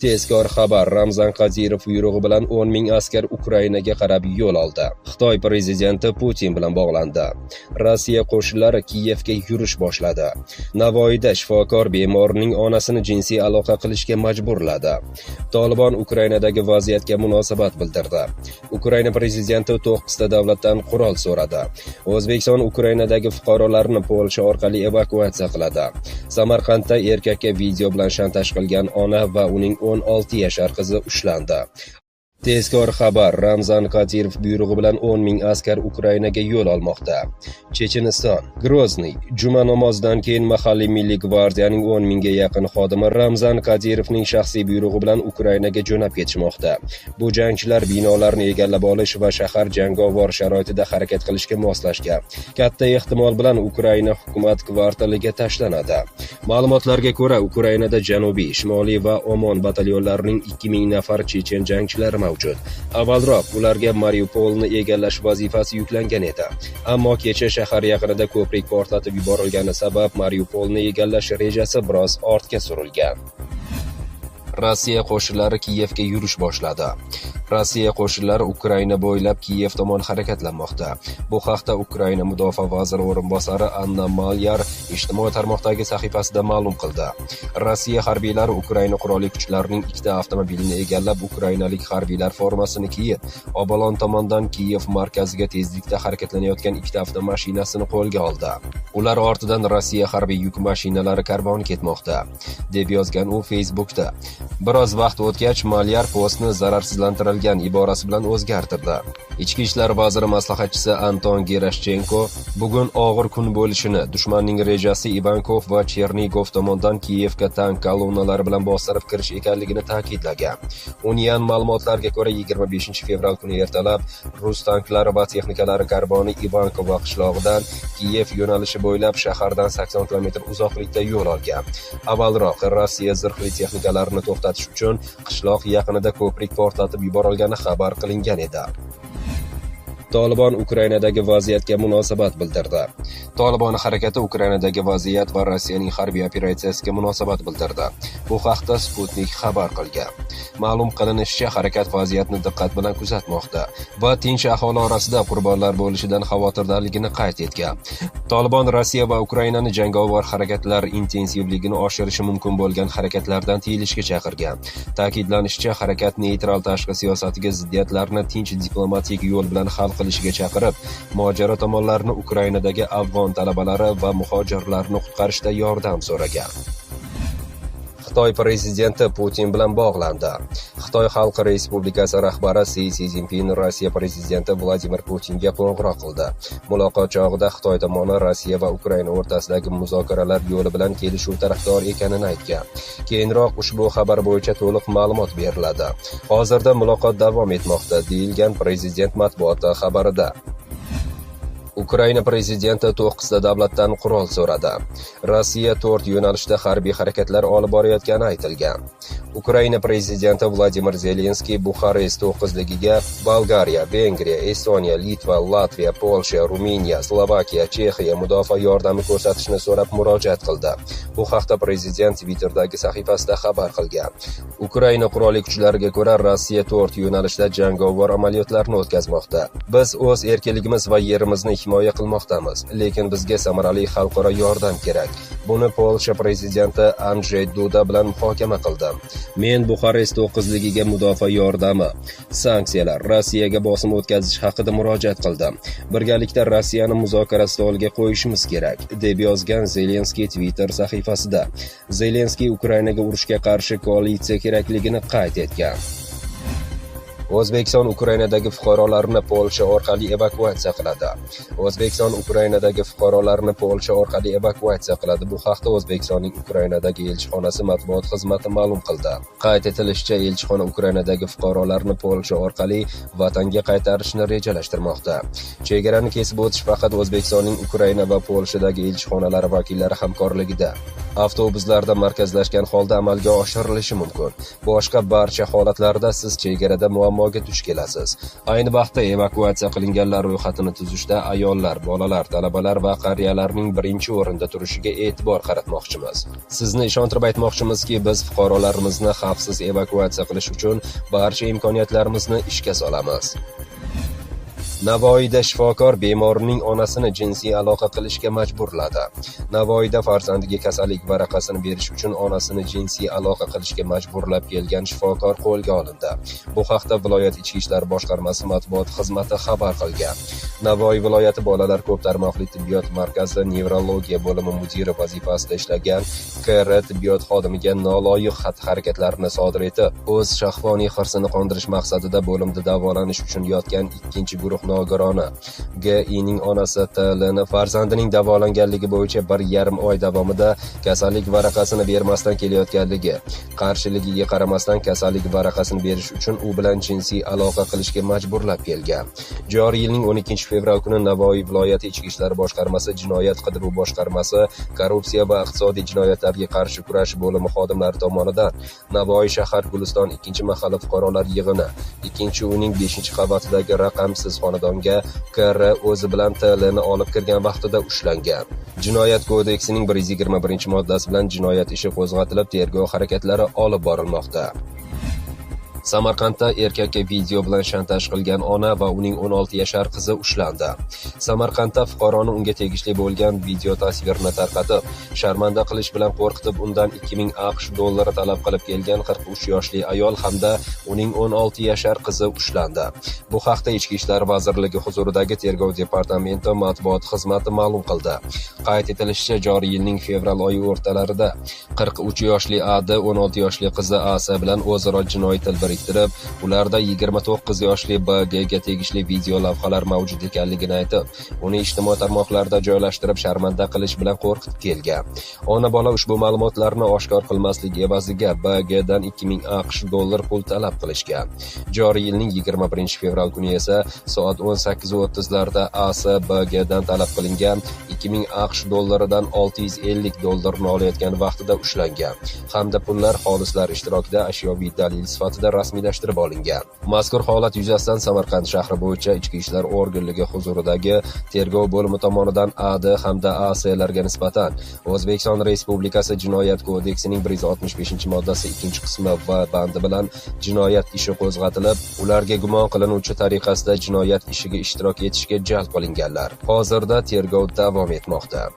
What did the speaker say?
Tezkor xabar: Ramzan Qodirov buyrug'i bilan 10 ming askar Ukrainaga qarab yo'l oldi. Xitoy prezidenti Putin bilan bog'landi. Rossiya qo'shinlari Kiyevga yurish boshladi. Navoiyda shifokor bemorning onasini jinsiy aloqa qilishga majburladi. Tolibon Ukrainadagi vaziyatga munosabat bildirdi. Ukraina prezidenti 9 ta davlatdan qurol so'radi. O'zbekiston Ukrainadagi fuqarolarni Polsha orqali evakuatsiya qiladi. Samarqandda erkakka video bilan shantaj qilgan ona va uning 16 yashar qizi ushlandi. Tezkor xabar: Ramzan Qodirov buyrug'i bilan 10 ming askar Ukrainaga yo'l olmoqda. Checheniston, Grozniy. Juma namozidan keyin mahalliy milliy gvardiyaning 10 mingga yaqin xodimi Ramzan Qodirovning shaxsiy buyrug'i bilan Ukrainaga jo'nab ketishmoqda. Bu jangchilar binolarni egallab olish va shahar jangovar sharoitida harakat qilishga moslashgan. Katta ehtimol bilan Ukraina hukumat kvartaliga tashlanadi. Ma'lumotlarga ko'ra, Ukrainada Janubiy, Shimoliy va Omon batalyonlarining 2000 nafar chechen jangchilari mavjud. Avvalroq ularga Mariupolni egallash vazifasi yuklangan edi. Ammo kecha shahar yaqinida ko'prik portlatib yuborilgani sabab Mariupolni egallash rejasi biroz ortga surilgan. Rossiya qo'shinlari Kiyevga yurish boshladi. Rossiya qo'shinlari Ukraina bo'ylab Kiyev tomon harakatlanmoqda. Bu haqda Ukraina mudofaa vaziri o'rinbosari Anna Malyar ijtimoiy tarmoqdagi sahifasida ma'lum qildi. Rossiya harbiylari Ukraina qurolli kuchlarining 2 ta avtomobilini egallab, ukrainalik harbiylar formasini kiyib, Obolon tomondan Kiyev markaziga tezlikda harakatlanayotgan 2 ta avtomashinasini qo'lga oldi. Ular ortidan Rossiya harbiy yuk mashinalari karvoni ketmoqda, deb yozgan u Facebookda. Biroz vaqt o'tgach, Malyar postni zararsizlantirilgan iborasi bilan o'zgartirdi. Ichki ishlar vaziri maslahatchisi Anton Gerashchenko bugun og'ir kun bo'lishini, dushmanning rejasi Ivankov va Chernigov tomonidan Kiyevga tank kolonnalari bilan bostirib kirish ekanligini ta'kidlagan. Unian ma'lumotlarga ko'ra 25 fevral kuni ertalab rus tanklari va texnikalari karvoni Ivankova qishlog'idan Kiyev yo'nalishi bo'ylab shahardan 80 km uzoqlikda yo'l olgan. Avvalroq Rossiya zirhli texnikalarini to'xtatish uchun qishloq yaqinida ko'prik portlatib yuborilgani xabar qilingan edi. Tolibon Ukrainadagi vaziyatga munosabat bildirdi. Tolibon harakati Ukrainadagi vaziyat va Rossiyaning harbiy operatsiyasiga munosabat bildirdi. Bu haqda Sputnik xabar qilgan. Ma'lum qilinishicha, harakat vaziyatni diqqat bilan kuzatmoqda va tinch aholi orasida qurbonlar bo'lishidan xavotirdaligini qayd etgan. Tolibon Rossiya va Ukrainani jangovar harakatlar intensivligini oshirishi mumkin bo'lgan harakatlardan tiyilishga chaqirgan. Ta'kidlanishicha, harakat neytral tashqi siyosatiga ziddiyatlarni tinch diplomatik yo'l bilan hal qilishiga chaqirib, mojaro tomonlarni Ukrainadagi afg'on talabalari va muhojirlarni qutqarishda yordam so'ragan. Xitoy prezidenti Putin bilan bog'landi. Xitoy Xalq Respublikasi rahbari Si Szinpin Rossiya prezidenti Vladimir Putinga qo'ng'iroq qildi. Muloqot chog'ida Xitoy tomoni Rossiya va Ukraina o'rtasidagi muzokaralar yo'li bilan kelishuv tarafdor ekanini aytgan. Keyinroq ushbu xabar bo'yicha to'liq ma'lumot beriladi. Hozirda muloqot davom etmoqda, deyilgan prezident matbuot xabarida. Ukraina prezidenti 9 ta davlatdan qurol so'radi. Rossiya 4 yo'nalishda harbiy harakatlar olib borayotgani aytilgan. Ukraina prezidenti Vladimir Zelenskiy Buxarest 9ligiga Bolgariya, Vengriya, Estoniya, Litva, Latviya, Polsha, Ruminiya, Slovakiya, Chexiya mudofaa yordami ko'rsatishni so'rab murojaat qildi. Bu haqda prezident Twitter'dagi sahifasida xabar qilgan. Ukraina qurolli kuchlariga ko'ra, Rossiya 4 yo'nalishda jangovar amaliyotlarni o'tkazmoqda. Biz o'z erkinligimiz va yerimizni himoya qilmoqdamiz, lekin bizga samarali xalqaro yordam kerak. Buni Polsha prezidenti Andrzej Duda bilan muhokama qildim. Men Buxarest 9ligiga mudofaa yordami, sanksiyalar, Rossiyaga bosim o'tkazish haqida murojaat qildim. Birgalikda Rossiyani muzokara stoliga qo'yishimiz kerak, deb yozgan Zelenskiy Twitter sahifasida. Zelenskiy Ukrainaga urushga qarshi koalitsiya kerakligini qayd etgan. O'zbekiston Ukrainadagi fuqarolarni Polsha orqali evakuatsiya qiladi. O'zbekiston Ukrainadagi fuqarolarni Polsha orqali evakuatsiya qiladi. Bu haqda O'zbekistonning Ukrainadagi elchixonasi matbuot xizmati ma'lum qildi. Qayd etilishicha, elchixona Ukrainadagi fuqarolarni Polsha orqali vatanga qaytarishni rejalashtirmoqda. Chegarani kesib o'tish faqat O'zbekistonning Ukraina va Polshadagi elchixonalari vakillari hamkorligida avtobuslarda markazlashgan holda amalga oshirilishi mumkin. Boshqa barcha holatlarda siz chegarada muammo muammoga duch kelasiz. Ayni vaqtda evakuatsiya qilinganlar ro'yxatini tuzishda ayollar, bolalar, talabalar va qariyalarning birinchi o'rinda turishiga e'tibor qaratmoqchimiz. Sizni ishontirib aytmoqchimizki, biz fuqarolarimizni xavfsiz evakuatsiya qilish uchun barcha imkoniyatlarimizni ishga solamiz. Navoiyda shifokor bemorning onasini jinsiy aloqa qilishga majburladi. Navoiyda farzandiga kasallik varaqasini berish uchun onasini jinsiy aloqa qilishga majburlab kelgan shifokor qo'lga olindi. Bu haqda viloyat Ichki ishlar boshqarmasi matbuot xizmati xabar qilgan. Navoiy viloyati bolalar ko'p tarmoqli tibbiyot markazi nevrologiya bo'limi mudiri vazifasida ishlagan KR tibbiyot xodimiga noloyiq xatti-harakatlarni sodir etib, o'z shahvoniy hirsini qondirish maqsadida bo'limda davolanish uchun yotgan ikkinchi guruh nogironi G.I.ning onasi T.L.ni farzandining davolanganligi bo'yicha 1,5 oy davomida kasallik varaqasini bermasdan kelayotganligi, qarshiligiga qaramasdan kasallik varaqasini berish uchun u bilan jinsiy aloqa qilishga majburlab kelgan. Joriy yilning 12 fevral kuni Navoiy viloyati Ichki ishlar boshqarmasi Jinoyat qidiruv boshqarmasi Korrupsiya va iqtisodiy jinoyatlarga qarshi kurash bo'limi xodimlari tomonidan Navoiy shahar Guliston 2-mahalla fuqarolar yig'ini 2-uyning 5-qavatidagi raqamsiz xonadonga KR o'zi bilan T.L.ni olib kirgan vaqtida ushlangan. Jinoyat kodeksining 121-moddasi bilan jinoyat ishi qo'zg'atilib, tergov harakatlari olib borilmoqda. Samarqandda erkakka video bilan shantaj qilgan ona va uning 16 yashar qizi ushlandi. Samarqandda fuqaroni unga tegishli bo'lgan video tasvirni tarqatib, sharmanda qilish bilan qo'rqitib, undan 2000 AQSh dollari talab qilib kelgan 43 yoshli ayol hamda uning 16 yashar qizi ushlandi. Bu haqda Ichki ishlar vazirligi huzuridagi tergov departamenti matbuot xizmati ma'lum qildi. Qayd etilishicha, joriy yilning fevral oyi o'rtalarida 43 yoshli A.D. 16 yoshli qizi A.S. bilan o'zaro jinoiy til biriktirib, ularda 29 yoshli B.G.ga tegishli video lavhalar mavjud ekanligini aytib, uni ijtimoiy tarmoqlarda joylashtirib sharmanda qilish bilan qo'rqitib kelgan. Ona bola ushbu ma'lumotlarni oshkor qilmaslik evaziga B.G.dan 2000 AQSh dollar pul talab qilishgan. Joriy yilning 21 fevral kuni esa soat 18:30larda A.S. B.G.dan talab qilingan 2000 AQSh dollaridan 650 dollarni olayotgan vaqtida ushlangan hamda pullar xolislar ishtirokida ashyoviy dalil sifatida rasmiylashtirib olingan. Mazkur holat yuzasidan Samarqand shahri bo'yicha Ichki ishlar organligi huzuridagi tergov bo'limi tomonidan A.D. hamda A.S.larga nisbatan O'zbekiston Respublikasi Jinoyat kodeksining 165-moddasi 2-qismi va bandi bilan jinoyat ishi qo'zg'atilib, ularga gumon qilinuvchi tariqasida jinoyat ishiga ishtirok etishga jalb qilinganlar. Hozirda tergov davom etmoqda.